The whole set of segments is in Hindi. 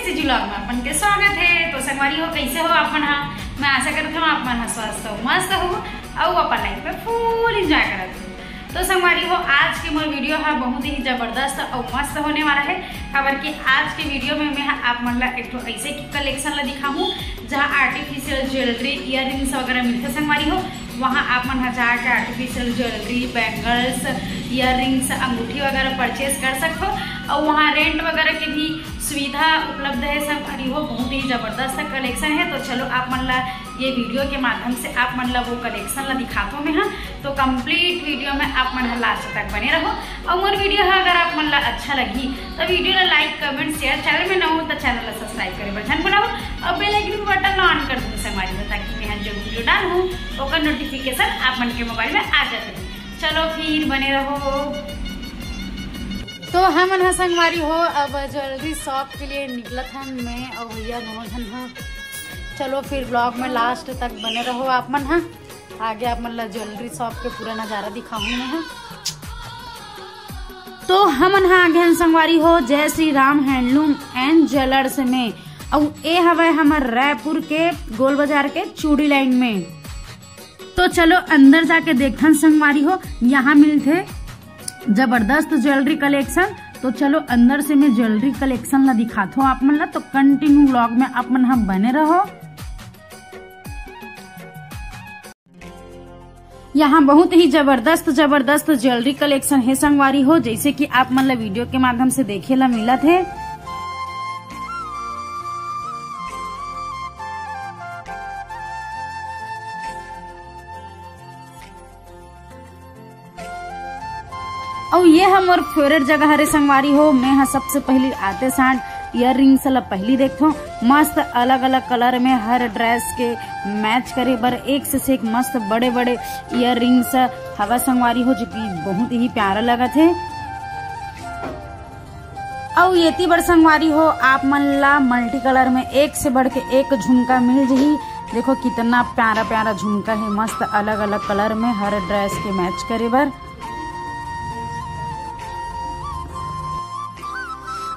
से जुलाग में अपन के स्वागत है। तो संगवारी हो कैसे हो अपन? हाँ मैं आशा करती हूँ आप मन स्वस्थ हो, मस्त हो और अपन लाइफ में फुल इंजॉय करते हो। तो संगवारी हो आज के मोर वीडियो है बहुत ही जबरदस्त और मस्त होने वाला है। खबर कि आज के वीडियो में मैं आप मन ला एक ऐसे कलेक्शन ला दिखाऊँ जहाँ आर्टिफिशियल ज्वेलरी इयररिंग्स वगैरह मिलते संगवारी हो। वहाँ आप मन जाके आर्टिफिशियल ज्वेलरी बैंगल्स इयररिंग्स अंगूठी वगैरह परचेज कर सकते हो और वहाँ रेंट वगैरह की भी सुविधा उपलब्ध है संगवारी हो। बहुत ही ज़बरदस्त कलेक्शन है। तो चलो आप मन ला ये वीडियो के माध्यम से आप मन ला वो कलेक्शन ला दिखाता हूँ मैं। हाँ तो कंप्लीट वीडियो में आप मन लास्ट तक बने रहो और मोर वीडियो है अगर आप मन ला अच्छा लगी तो वीडियो ला लाइक कमेंट शेयर, चैनल में न हो तो चैनल ला सब्सक्राइब करे बटन बनाओ और बेल आइकन बटन ऑन कर दूँ संगवारी हो ताकि मैं जो वीडियो डालूँ उसका नोटिफिकेशन आप मन के मोबाइल में आ जाते। चलो फिर बने रहो। तो हम संगवारी हो अब ज्वेलरी शॉप के लिए निकला था मैं और भैया दोनों जन। हाँ चलो फिर ब्लॉग में लास्ट तक बने रहो आप मन। हाँ आगे आप मन ला ज्वेलरी शॉप के पूरा नज़ारा दिखाऊंगी मैं। हाँ तो हम आगे संगवारी हो जय Shri Ram handloom and jewellers में और ये हवा हमारे रायपुर के गोल बाजार के चूड़ी लाइन में। तो चलो अंदर जाके देखन संगवारी हो यहाँ मिलते जबरदस्त ज्वेलरी कलेक्शन। तो चलो अंदर से मैं ज्वेलरी कलेक्शन ला दिखाता हूँ आप मन ला। तो कंटिन्यू व्लॉग में आप मन हम बने रहो। यहाँ बहुत ही जबरदस्त ज्वेलरी कलेक्शन है संगवारी हो जैसे कि आप मन ला वीडियो के माध्यम से देखे ला मिला थे। और ये हमार फेवरेट जगह है संगवारी हो। मैं हाँ सबसे पहले आते साथ इयररिंग्स ला पहली देखो मस्त अलग अलग कलर में हर ड्रेस के मैच करे बर एक से एक मस्त बड़े बड़े इयररिंग्स हवा संगवारी हो जो कि बहुत ही प्यारा लगा थे। और ये बड़ संगवारी हो आप मन ला मल्टी कलर में एक से बढ़ के एक झुमका मिल जाही। देखो कितना प्यारा प्यारा झुमका है मस्त अलग अलग कलर में हर ड्रेस के मैच करे बर।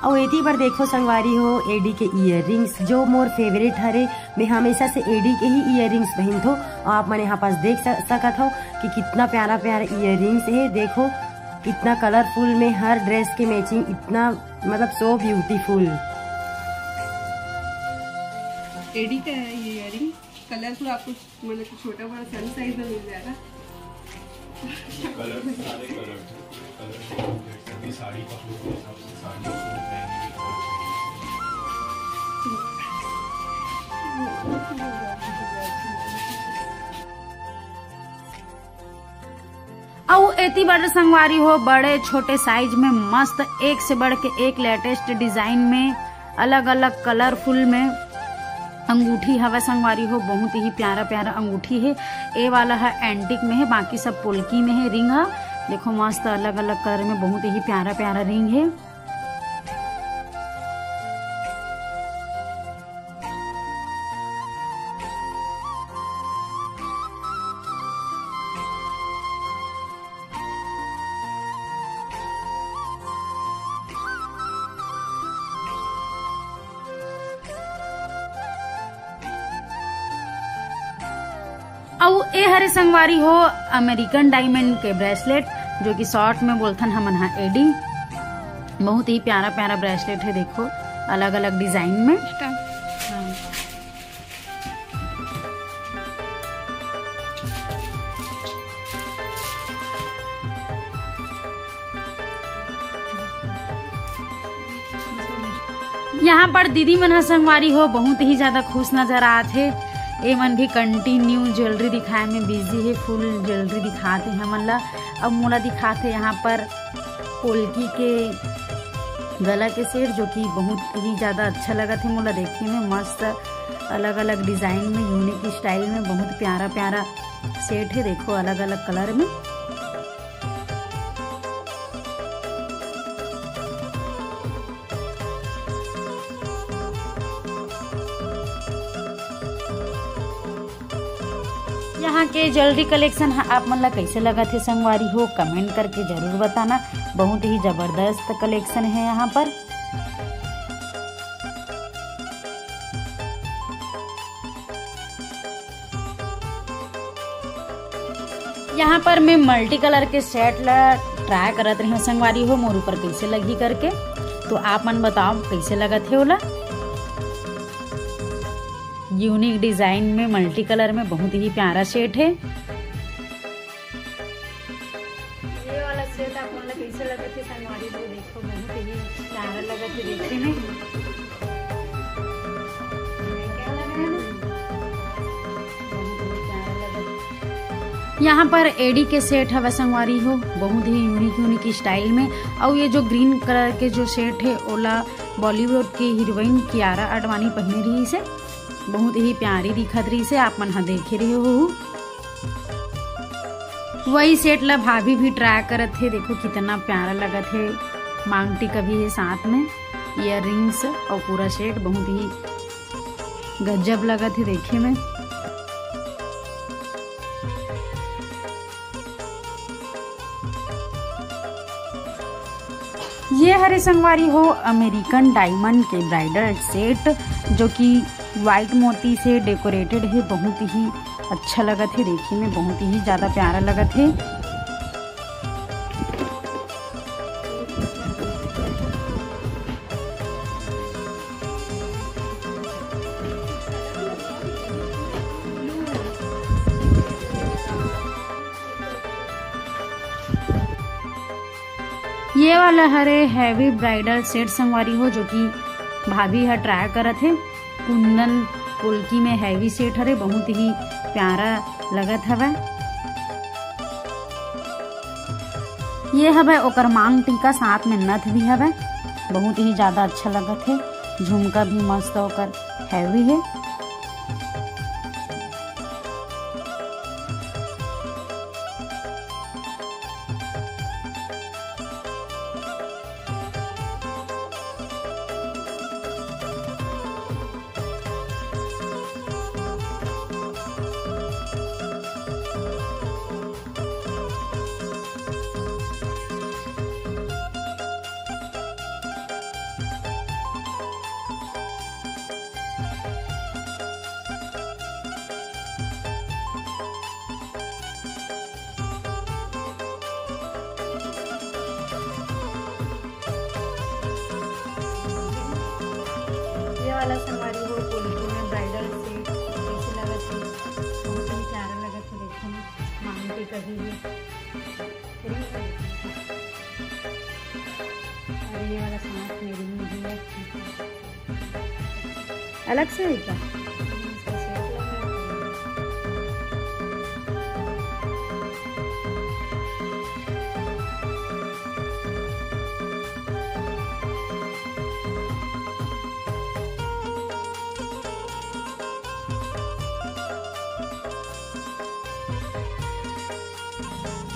और एटी पर देखो संगवारी हो एडी के इयररिंग्स जो मोर फेवरेट हरे। मैं हमेशा से एडी के ही इयररिंग्स पहन थो और आप मैंने यहाँ पास देख सकत हो कि कितना प्यारा प्यारा इयररिंग्स है। देखो कितना कलरफुल में हर ड्रेस के मैचिंग इतना मतलब सो ब्यूटीफुल। एडी का है ये इयररिंग कलरफुल आपको मतलब छोटा बड़ा सभी साइज में मिल जाएगा। कलर सारे कलर साड़ी पकड़ो के हिसाब से साड़ी और एती बड़े संगवारी हो बड़े छोटे साइज में मस्त एक से बढ़ के एक लेटेस्ट डिजाइन में अलग अलग कलरफुल में अंगूठी हवा संगवारी हो। बहुत ही प्यारा प्यारा अंगूठी है। ए वाला है एंटिक में है, बाकी सब पोल्की में है। रिंग है देखो मस्त अलग अलग कलर में बहुत ही प्यारा प्यारा रिंग है। और ए हरे संगवारी हो अमेरिकन डायमंड के ब्रेसलेट जो कि शॉर्ट में बोलथन हमन हा एडी। बहुत ही प्यारा प्यारा ब्रेसलेट है देखो अलग अलग डिजाइन में। यहाँ पर दीदी मन संगवारी हो बहुत ही ज्यादा खुश नजर आते। ये मन भी कंटिन्यू ज्वेलरी दिखाए में बिजी है, फुल ज्वेलरी दिखाते हैं हमन ला। अब मोला दिखाते यहाँ पर पोल्की के गला के सेट जो कि बहुत ही ज़्यादा अच्छा लगा थे मोला देखे में। मस्त अलग अलग डिज़ाइन में यूनिक स्टाइल में बहुत प्यारा प्यारा सेट है देखो अलग अलग कलर में। यहाँ के ज्वेलरी कलेक्शन आप मन ला कैसे लगा थे संगवारी हो कमेंट करके जरूर बताना। बहुत ही जबरदस्त कलेक्शन है यहाँ पर। यहाँ पर मैं मल्टी कलर के सेट ला ट्राई करत रही हूँ संगवारी हो, मोर ऊपर कैसे लगी करके। तो आप मन बताओ कैसे लगत है ओला। यूनिक डिजाइन में मल्टी कलर में बहुत ही प्यारा सेट है। ये वाला सेट आप मन कैसे लगत है संगवारी हो, देखो बहुत ही प्यारा लगत है देखने में। क्या लग रहा है? यहाँ पर एडी के सेट हवा संगवारी हो, बहुत ही यूनिक स्टाइल में। और ये जो ग्रीन कलर के जो सेट है ओला बॉलीवुड की हीरोइन कियारा आडवाणी पहने रही से, बहुत ही प्यारी दिखत रही से। आप मन हा देखे रहे हो। वही सेट ला भाभी भी ट्राई करत थे, देखो कितना प्यारा लगत है। मांग टीका भी है साथ में, इयर रिंग्स और पूरा सेट बहुत ही गजब लगत है देखे में। ये हरे संगवारी हो अमेरिकन डायमंड के ब्राइडल सेट, जो कि व्हाइट मोती से डेकोरेटेड है। बहुत ही अच्छा लगत है देखने में, बहुत ही ज्यादा प्यारा लगत है। ये वाला हरे हैवी ब्राइडल सेट संगवारी हो, जो कि भाभी है ट्राई करत है। कुंदन पुलकी में हैवी सेट हरे, बहुत ही प्यारा लगत हवे। ये हवे ओकर मांग टीका, साथ में नथ भी हवे, बहुत ही ज्यादा अच्छा लगत है। झुमका भी मस्त ओकर हैवी है। वाला संगवारी हो पुलकी में ब्राइडल से कैसे लगत है, बहुत ही प्यारा लगत है देखने में। मांग टीका भी है। और ये वाला साथ में रिंग भी है, अलग से है क्या?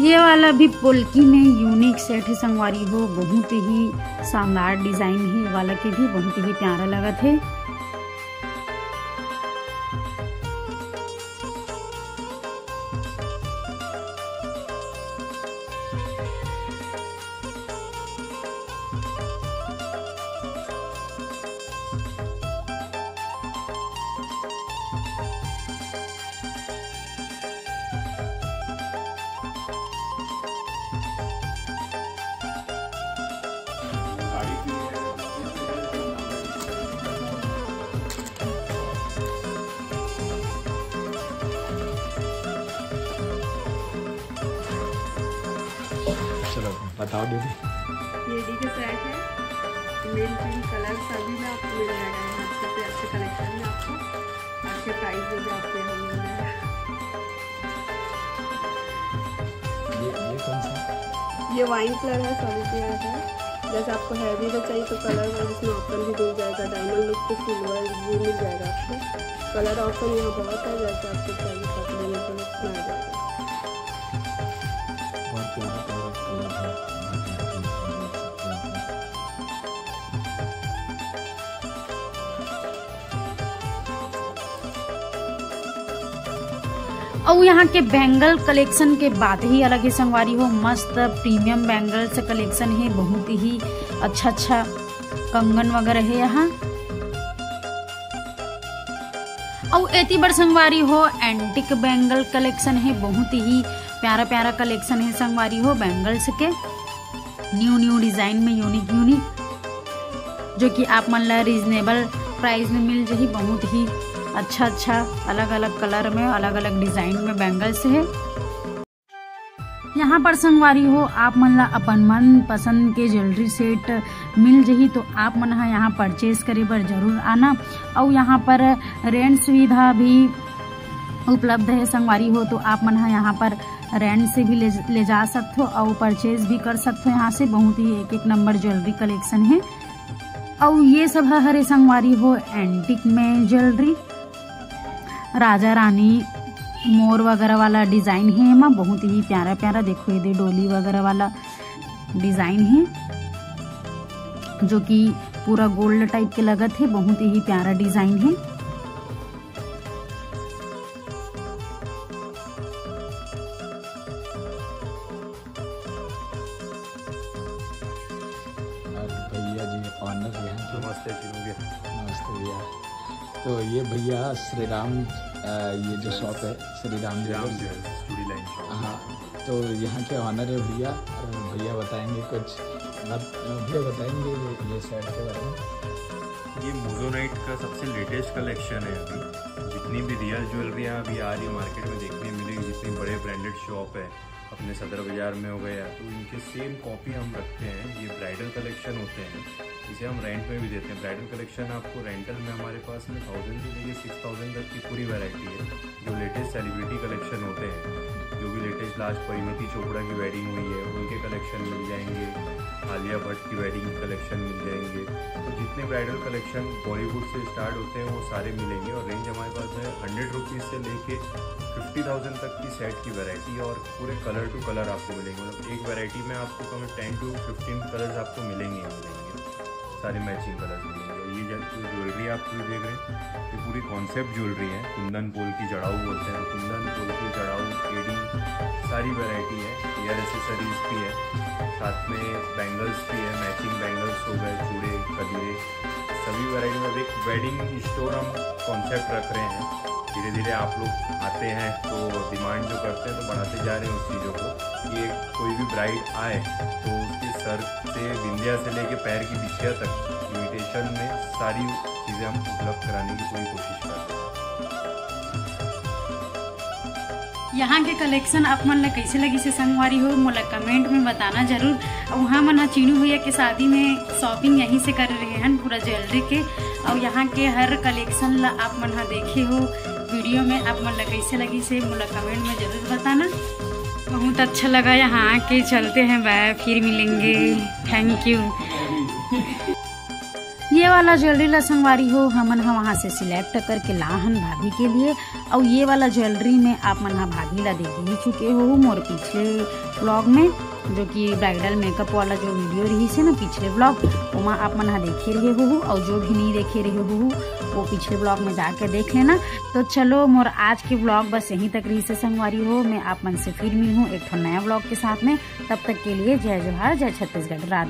ये वाला भी पुलकी में यूनिक सेट है संगवारी हो, बहुत ही शानदार डिजाइन है। ये वाला के भी बहुत ही प्यारा लगत है। चलो बताओ दीदी। ये डी के सेट है, मेल फीमेल कलर सभी में आपको मिल जाएगा। अच्छे से अच्छे कलेक्शन में आपको अच्छे प्राइस में भी आपको यहाँ मिल जाएगा। ये कौन सा? ये वाइन कलर है, सॉलिड कलर है। जैसे आपको हैवी का चाहिए तो कलर वाइज इसमें ऑप्शन भी मिल जाएगा। डायमंड लुक पे सिल्वर ये मिल जाएगा आपको। कलर ऑप्शन यहाँ बहुत है, जैसे आपको चाहिए सब लेने के लिए इसमें आ जाएगा। और यहाँ के बैंगल कलेक्शन के बात ही अलग है संगवारी हो। मस्त प्रीमियम बैंगल्स कलेक्शन है, बहुत ही अच्छा कंगन वगैरह है यहाँ। और एती बार संगवारी हो एंटिक बैंगल कलेक्शन है, बहुत ही प्यारा प्यारा कलेक्शन है संगवारी हो बैंगल्स के, न्यू डिजाइन में यूनिक जो कि आप मन ला रीजनेबल प्राइस में मिल जाही। बहुत ही अच्छा अलग अलग कलर में अलग अलग डिजाइन में बैंगल्स है। यहाँ पर संगवारी हो आप मन ला अपन मन पसंद के ज्वेलरी सेट मिल जाही, तो आप मन यहाँ परचेज करे बर जरूर आना। और यहाँ पर रेंट सुविधा भी उपलब्ध है संगवारी हो, तो आप मन यहाँ पर रेंट से भी ले जा सकते हो और परचेज भी कर सकते हो यहाँ से। बहुत ही एक नंबर ज्वेलरी कलेक्शन है। और ये सब हरे संगवारी हो एंटिक में ज्वेलरी, राजा रानी मोर वगैरह वाला डिजाइन है एमा, बहुत ही प्यारा देखो ये डोली वगैरह वाला डिजाइन है जो कि पूरा गोल्ड टाइप के लगत है। बहुत ही प्यारा डिजाइन है। भैया जी ऑनर है। नमस्ते भैया। नमस्ते भैया। तो ये भैया श्री राम ये जो शॉप है श्री राम चूड़ी लाइन शॉप। हाँ, तो यहाँ के ऑनर है भैया। भैया बताएंगे कुछ, भैया बताएंगे ये सेट के बारे में। ये मोजोनाइट का सबसे लेटेस्ट कलेक्शन है। अभी जितनी भी रियल ज्वेलरियाँ अभी आ रही मार्केट में देखने मिलेगी, जितनी बड़े ब्रांडेड शॉप है अपने सदर बाजार में हो गया, तो इनके सेम कॉपी हम रखते हैं। ये ब्राइडल कलेक्शन होते हैं, इसे हम रेंट में भी देते हैं। ब्राइडल कलेक्शन आपको रेंटल में हमारे पास में 1000 से लेकर 6000 तक की पूरी वैरायटी है। जो लेटेस्ट सेलिब्रिटी कलेक्शन होते हैं, जो भी लेटेस्ट लास्ट परिणीति चोपड़ा की वेडिंग हुई है उनके कलेक्शन मिल जाएंगे, आलिया भट्ट की वेडिंग कलेक्शन मिल जाएंगे। तो जितने ब्राइडल कलेक्शन बॉलीवुड से स्टार्ट होते हैं वो सारे मिलेंगे। और रेंज हमारे पास है 100 रुपीज़ से लेके 50,000 तक की सेट की वैरायटी, और पूरे कलर टू कलर आपको मिलेंगे। मतलब एक वैरायटी में आपको कम 10 to 15 कलर्स आपको मिलेंगे, सारे मैचिंग कलर्स मिलेंगे। ये जो ज्वेलरी आप पूरी देख रहे हैं ये पूरी कॉन्सेप्ट ज्वेलरी है। कुंदन पोल की जड़ाऊ बोलते हैं, कुंदन पोल की जड़ाऊ एडी सारी वैरायटी है। ईयर एसेसरीज भी है, साथ में बैंगल्स भी है, मैचिंग बैंगल्स हो गए, चूड़े कलीरे सभी वैरायटी में। एक वेडिंग स्टोर हम कॉन्सेप्ट रख रहे हैं। धीरे धीरे आप लोग आते हैं तो डिमांड जो करते हैं तो बढ़ाते जा रहे हैं उस चीज़ों को। कि कोई भी ब्राइड आए तो उसके सर से बिंदिया से लेके पैर की बिछिया तक इमिटेशन में सारी चीज़ें हम उपलब्ध कराने की पूरी कोशिश करते हैं। यहाँ के कलेक्शन आप मन ला कैसे लगी से संगवारी हो मोला कमेंट में बताना जरूर। और वहाँ मन चीनू भैया के शादी में शॉपिंग यहीं से कर रहे हैं पूरा ज्वेलरी के। और यहाँ के हर कलेक्शन ला आप मन देखे हो वीडियो में, आप मन ला कैसे लगी से मोला कमेंट में जरूर बताना। बहुत अच्छा लगा यहाँ आके, चलते हैं बाय, फिर मिलेंगे। Thank you. ये वाला ज्वेलरी ला संगवारी हो हमन वहाँ से सिलेक्ट करके लाहन भाभी के लिए। और ये वाला ज्वेलरी में आप मन भाभी ला देख ही चुके हो मोर पिछले ब्लॉग में, जो कि ब्राइडल मेकअप वाला जो वीडियो रही से ना पिछले ब्लॉग, वहाँ आप मन देखे रहे हो। और जो भी नहीं देखे रहे हो वो पिछले ब्लॉग में जाकर देख लेना। तो चलो मोर आज के ब्लॉग बस यहीं तक रही से संगवारी हो। मैं आप मन से फिर मिलूँ एक नया ब्लॉग के साथ में। तब तक के लिए जय जोहार, जय छत्तीसगढ़, राधे।